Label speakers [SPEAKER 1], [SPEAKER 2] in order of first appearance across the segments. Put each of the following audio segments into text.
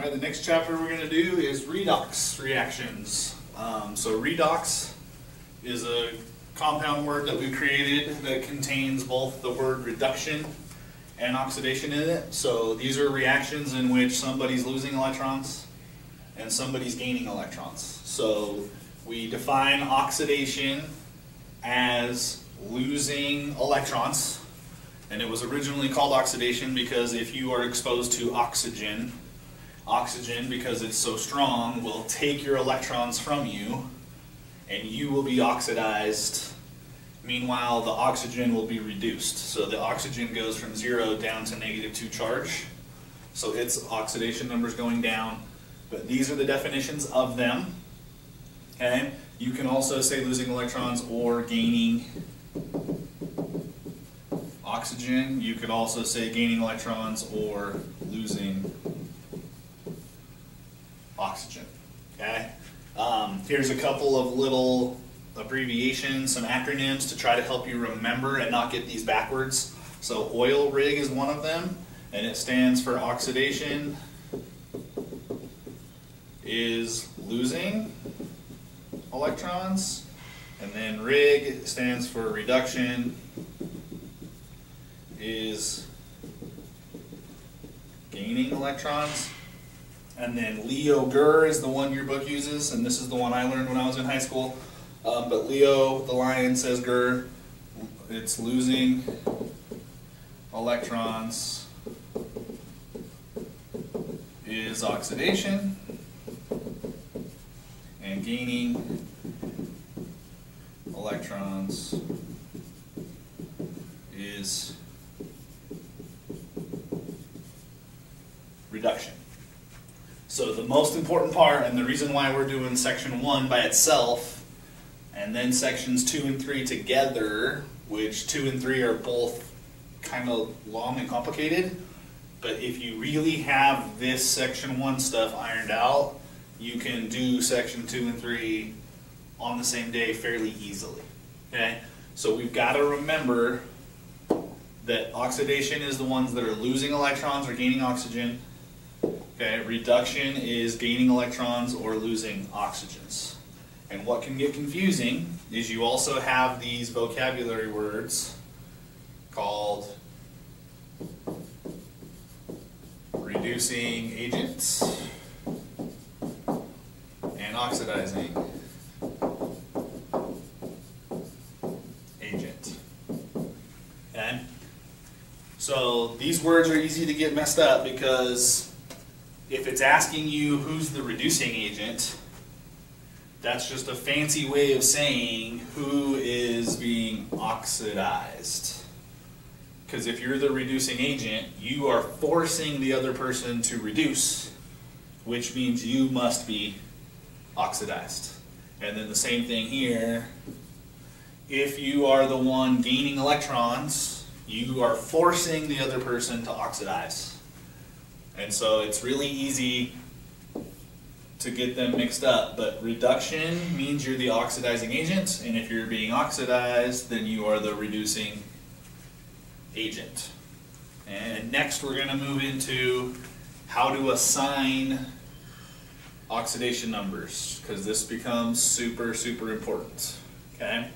[SPEAKER 1] Alright, the next chapter we're going to do is redox reactions. So redox is a compound word that we created that contains both the word reduction and oxidation in it. So these are reactions in which somebody's losing electrons and somebody's gaining electrons. So we define oxidation as losing electrons, and it was originally called oxidation because if you are exposed to oxygen, because it's so strong, will take your electrons from you and you will be oxidized. Meanwhile, the oxygen will be reduced. So the oxygen goes from 0 down to -2 charge. So its oxidation number is going down. But these are the definitions of them. Okay? You can also say losing electrons or gaining oxygen. You could also say gaining electrons or losing oxygen. Okay? Here's a couple of little abbreviations, some acronyms to try to help you remember and not get these backwards. So oil rig is one of them, and it stands for oxidation is losing electrons, and then rig stands for reduction is gaining electrons. And then Leo Gur is the one your book uses, and this is the one I learned when I was in high school. But Leo, the lion, says Gur, it's losing electrons is oxidation, and gaining electrons is reduction. So the most important part, and the reason why we're doing section 1 by itself, and then sections 2 and 3 together, which 2 and 3 are both kind of long and complicated, but if you really have this section 1 stuff ironed out, you can do section 2 and 3 on the same day fairly easily. Okay? So we've got to remember that oxidation is the ones that are losing electrons or gaining oxygen. Okay, reduction is gaining electrons or losing oxygens. And what can get confusing is you also have these vocabulary words called reducing agents and oxidizing agent. Okay? So these words are easy to get messed up because if it's asking you who's the reducing agent, that's just a fancy way of saying who is being oxidized. Because if you're the reducing agent, you are forcing the other person to reduce, which means you must be oxidized. And then the same thing here, if you are the one gaining electrons, you are forcing the other person to oxidize. And so it's really easy to get them mixed up, but reduction means you're the oxidizing agent, and if you're being oxidized, then you are the reducing agent. And next we're going to move into how to assign oxidation numbers, because this becomes super, super important. Okay?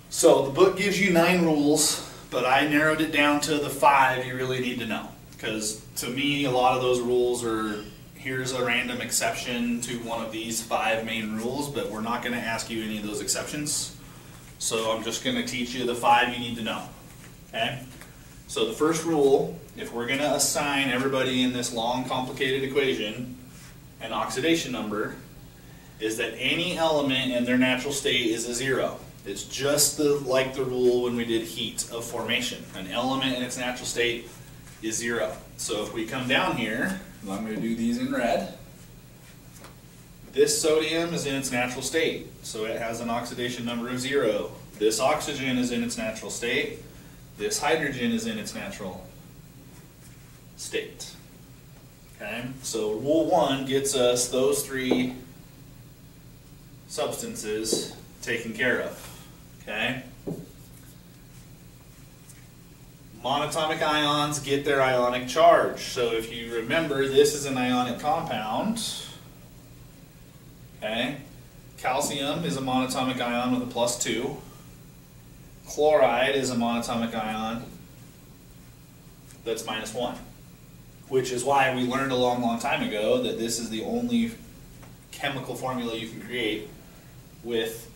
[SPEAKER 1] So the book gives you 9 rules, but I narrowed it down to the 5 you really need to know. Because to me, a lot of those rules are, here's a random exception to one of these 5 main rules, but we're not going to ask you any of those exceptions. So I'm just going to teach you the 5 you need to know. Okay? So the first rule, if we're going to assign everybody in this long, complicated equation an oxidation number, is that any element in their natural state is a 0. It's just like the rule when we did heat of formation. An element in its natural state is 0. So if we come down here, and I'm going to do these in red, this sodium is in its natural state, so it has an oxidation number of 0. This oxygen is in its natural state. This hydrogen is in its natural state. Okay? So rule 1 gets us those 3 substances taken care of. Okay? monatomic ions get their ionic charge. So if you remember, this is an ionic compound. Okay? Calcium is a monatomic ion with a +2. Chloride is a monatomic ion that's -1. Which is why we learned a long, long time ago that this is the only chemical formula you can create with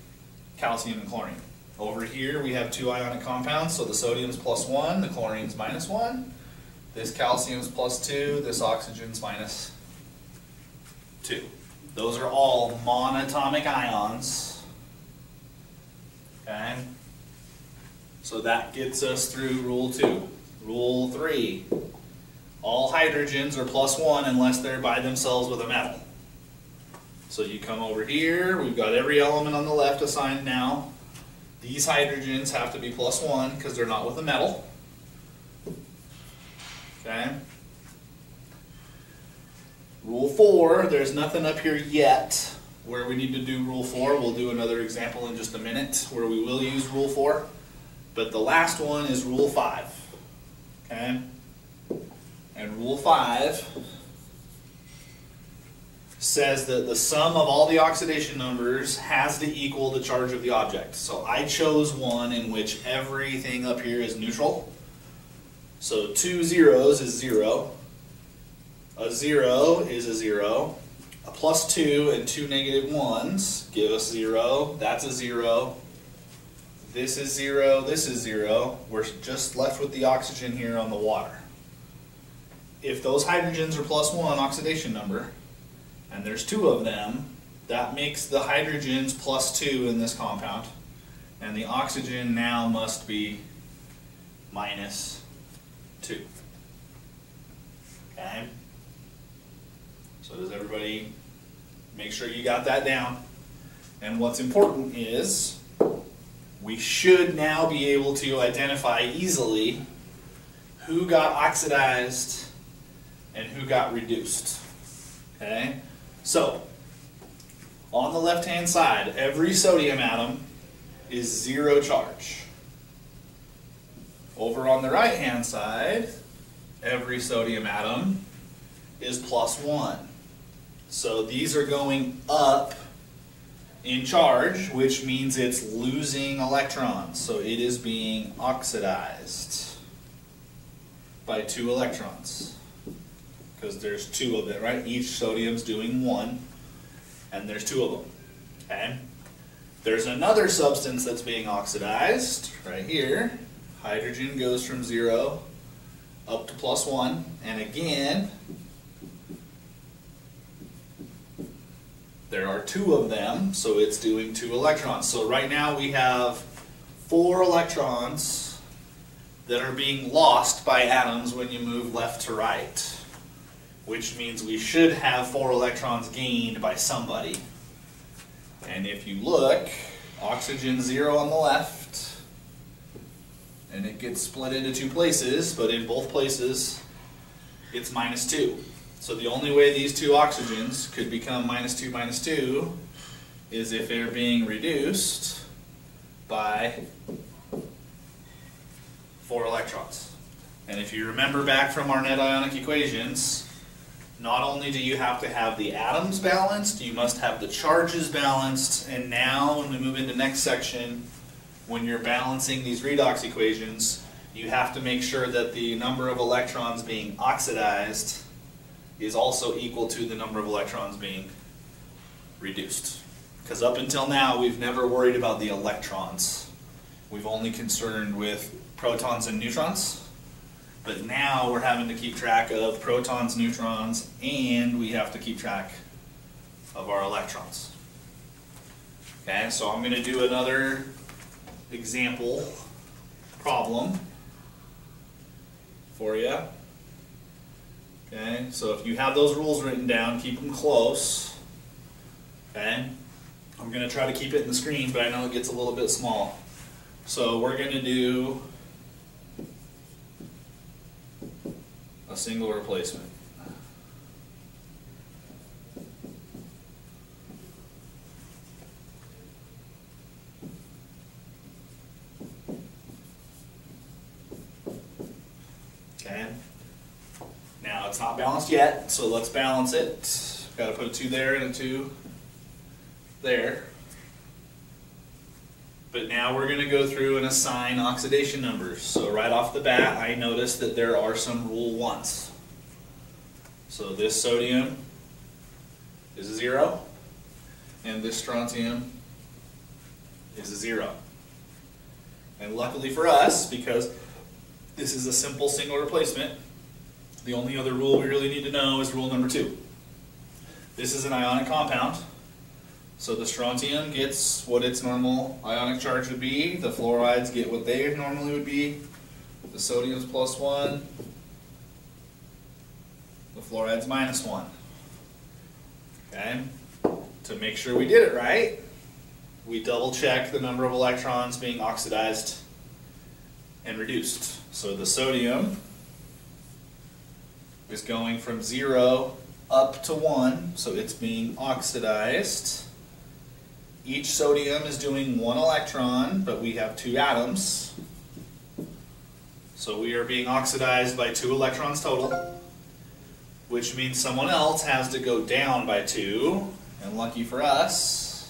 [SPEAKER 1] calcium and chlorine. Over here we have two ionic compounds, so the sodium's +1, the chlorine's -1. This calcium's +2, this oxygen's -2. Those are all monatomic ions. Okay? So that gets us through rule 2. Rule 3. All hydrogens are +1 unless they're by themselves with a metal. So you come over here, we've got every element on the left assigned now. These hydrogens have to be +1 because they're not with a metal. Okay? Rule 4, there's nothing up here yet where we need to do rule 4. We'll do another example in just a minute where we will use rule 4. But the last one is rule 5. Okay? And rule 5 says that the sum of all the oxidation numbers has to equal the charge of the object. So I chose one in which everything up here is neutral. So 2 zeros is 0. A 0 is a 0. A +2 and 2 -1s give us 0. That's a 0. This is 0. This is 0. We're just left with the oxygen here on the water. If those hydrogens are +1 oxidation number, and there's 2 of them, that makes the hydrogens +2 in this compound, and the oxygen now must be -2. Okay? So does everybody make sure you got that down? And what's important is we should now be able to identify easily who got oxidized and who got reduced. Okay? So, on the left-hand side, every sodium atom is 0 charge. Over on the right-hand side, every sodium atom is +1. So these are going up in charge, which means it's losing electrons. So it is being oxidized by 2 electrons. Because there's 2 of them, right? Each sodium's doing 1, and there's 2 of them. Okay? There's another substance that's being oxidized, right here. Hydrogen goes from 0 up to +1, and again, there are 2 of them, so it's doing 2 electrons. So right now we have 4 electrons that are being lost by atoms when you move left to right, which means we should have 4 electrons gained by somebody. And if you look, oxygen 0 on the left, and it gets split into 2 places, but in both places it's -2. So the only way these 2 oxygens could become -2 -2 is if they're being reduced by 4 electrons. And if you remember back from our net ionic equations, not only do you have to have the atoms balanced, you must have the charges balanced, and now when we move into the next section, when you're balancing these redox equations, you have to make sure that the number of electrons being oxidized is also equal to the number of electrons being reduced. Because up until now, we've never worried about the electrons. We've only concerned with protons and neutrons. But now we're having to keep track of protons, neutrons, and we have to keep track of our electrons. Okay, so I'm going to do another example problem for you. Okay, so if you have those rules written down, keep them close. Okay, I'm going to try to keep it in the screen, but I know it gets a little bit small. So we're going to do a single replacement. Okay. Now it's not balanced yet, so let's balance it. Got to put a 2 there and a 2 there. But now we're going to go through and assign oxidation numbers. So right off the bat, I noticed that there are some rule 1s. So this sodium is a 0, and this strontium is a 0. And luckily for us, because this is a simple single replacement, the only other rule we really need to know is rule number 2. This is an ionic compound, so the strontium gets what its normal ionic charge would be, the fluorides get what they normally would be, the sodium's +1, the fluoride's -1. Okay? To make sure we did it right, we double check the number of electrons being oxidized and reduced. So the sodium is going from 0 up to 1, so it's being oxidized. Each sodium is doing 1 electron, but we have 2 atoms. So we are being oxidized by 2 electrons total, which means someone else has to go down by 2, and lucky for us,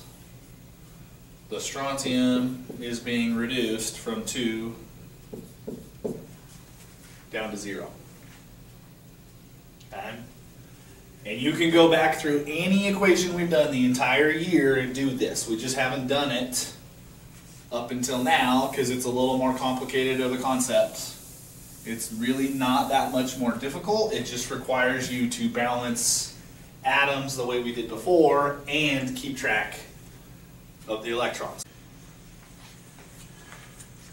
[SPEAKER 1] the strontium is being reduced from 2 down to 0. Okay? And you can go back through any equation we've done the entire year and do this. We just haven't done it up until now because it's a little more complicated of a concept. It's really not that much more difficult. It just requires you to balance atoms the way we did before and keep track of the electrons.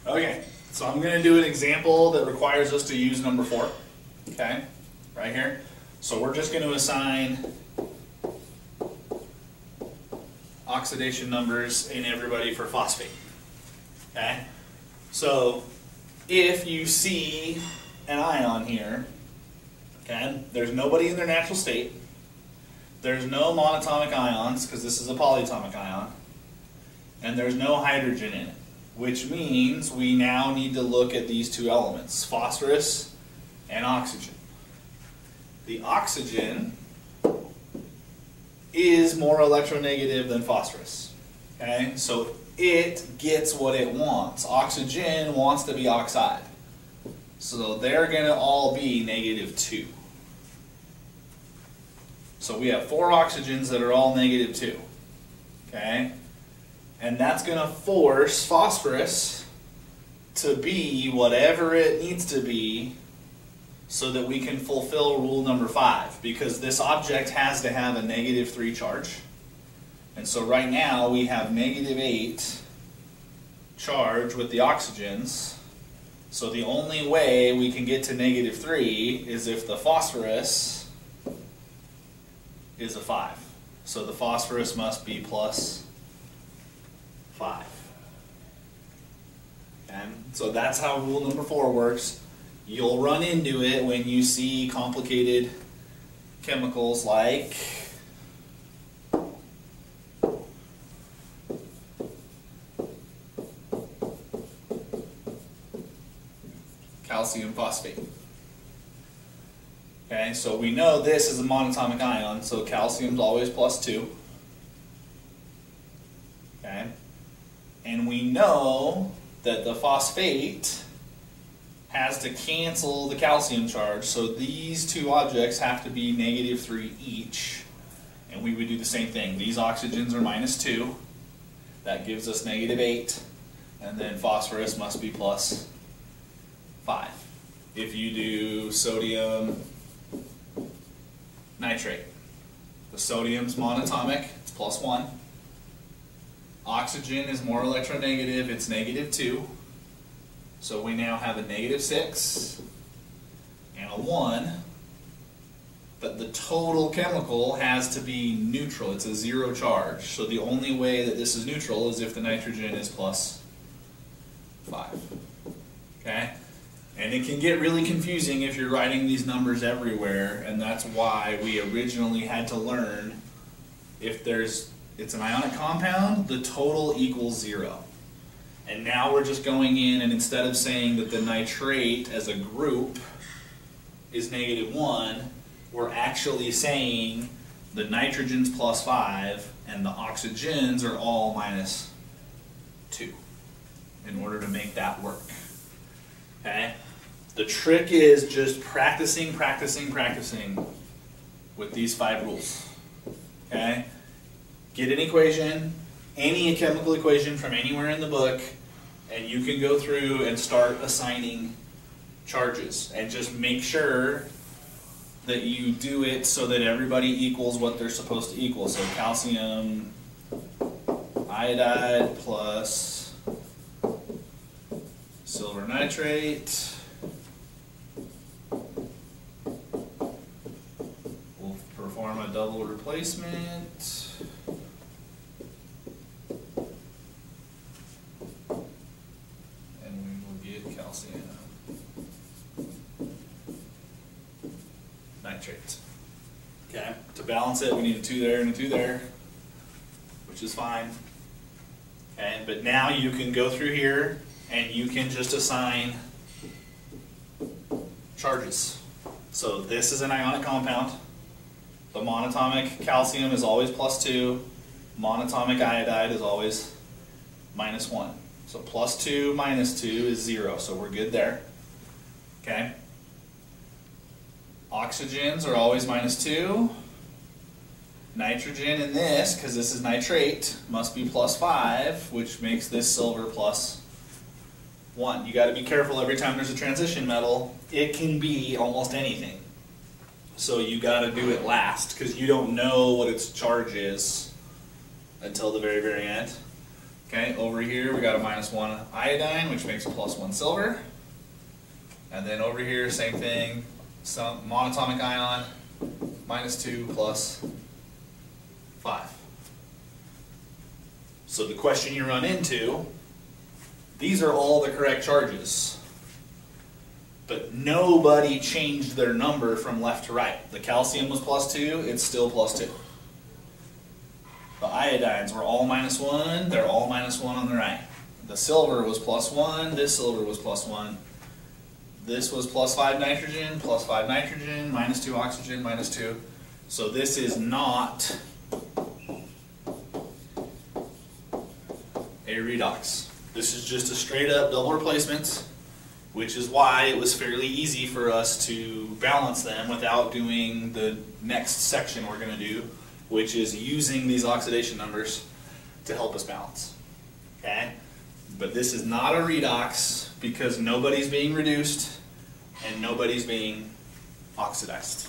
[SPEAKER 1] Okay, so I'm going to do an example that requires us to use number 4. Okay, right here. So we're just going to assign oxidation numbers in everybody for phosphate. Okay? So if you see an ion here, okay, there's nobody in their natural state. There's no monatomic ions because this is a polyatomic ion. And there's no hydrogen in it, which means we now need to look at these 2 elements, phosphorus and oxygen. The oxygen is more electronegative than phosphorus. Okay? So it gets what it wants. Oxygen wants to be oxide. So they're going to all be -2. So we have 4 oxygens that are all -2. Okay? And that's going to force phosphorus to be whatever it needs to be so that we can fulfill rule number 5, because this object has to have a -3 charge. And so right now we have -8 charge with the oxygens. So the only way we can get to -3 is if the phosphorus is a 5. So the phosphorus must be +5. And so that's how rule number 4 works. You'll run into it when you see complicated chemicals like calcium phosphate. Okay, so we know this is a monatomic ion, so calcium's always +2. Okay, and we know that the phosphate has to cancel the calcium charge, so these 2 objects have to be -3 each, and we would do the same thing. These oxygens are -2, that gives us -8, and then phosphorus must be +5. If you do sodium nitrate, the sodium's monatomic, it's +1. Oxygen is more electronegative, it's -2. So we now have a -6 and a 1, but the total chemical has to be neutral. It's a 0 charge. So the only way that this is neutral is if the nitrogen is +5. Okay? And it can get really confusing if you're writing these numbers everywhere, and that's why we originally had to learn if it's an ionic compound, the total equals 0. And now we're just going in, and instead of saying that the nitrate as a group is -1, we're actually saying the nitrogen's +5 and the oxygens are all -2 in order to make that work. Okay? The trick is just practicing with these 5 rules. Okay? Get an equation, any chemical equation from anywhere in the book, and you can go through and start assigning charges. And just make sure that you do it so that everybody equals what they're supposed to equal. So calcium iodide plus silver nitrate. We'll perform a double replacement. Calcium nitrate. Okay, to balance it, we need a 2 there and a 2 there, which is fine. Okay, but now you can go through here and you can just assign charges. So this is an ionic compound. The monatomic calcium is always +2. Monatomic iodide is always -1. So +2 -2 is 0, so we're good there. Okay? Oxygens are always -2. Nitrogen in this, because this is nitrate, must be +5, which makes this silver +1. You got to be careful every time there's a transition metal. It can be almost anything. So you got to do it last, because you don't know what its charge is until the very, very end. Okay, over here we got a -1 iodine, which makes +1 silver. And then over here, same thing, some monatomic ion, -2 +5. So the question you run into, these are all the correct charges, but nobody changed their number from left to right. The calcium was +2, it's still +2. The iodines were all -1, they're all -1 on the right. The silver was +1, this silver was +1. This was +5 nitrogen, +5 nitrogen, -2 oxygen, -2. So this is not a redox. This is just a straight up double replacement, which is why it was fairly easy for us to balance them without doing the next section we're going to do, which is using these oxidation numbers to help us balance. Okay? But this is not a redox because nobody's being reduced and nobody's being oxidized.